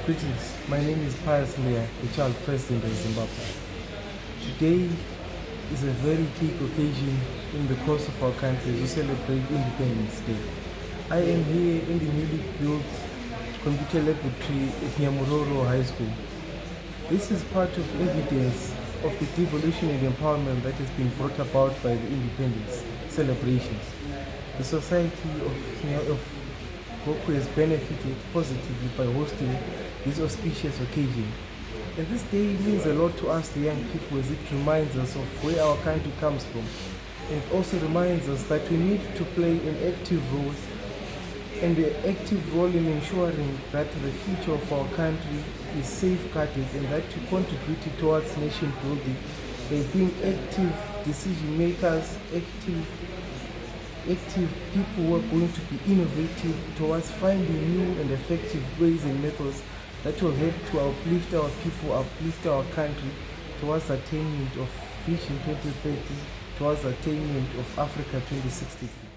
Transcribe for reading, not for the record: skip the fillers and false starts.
Greetings, my name is Pious, Nleya, the child president of Zimbabwe. Today is a very big occasion in the course of our country to celebrate Independence Day. I am here in the newly built computer laboratory at Nyamuroro High School. This is part of evidence of the devolution and empowerment that has been brought about by the independence celebrations. The society of Gokwe has benefited positively by hosting this auspicious occasion. And this day means a lot to us, the young people, as it reminds us of where our country comes from. And it also reminds us that we need to play an active role, and the active role in ensuring that the future of our country is safeguarded and that we contribute towards nation building by being active decision makers, active people who are going to be innovative towards finding new and effective ways and methods that will help to uplift our people, uplift our country towards attainment of Vision 2030, towards attainment of Africa 2060.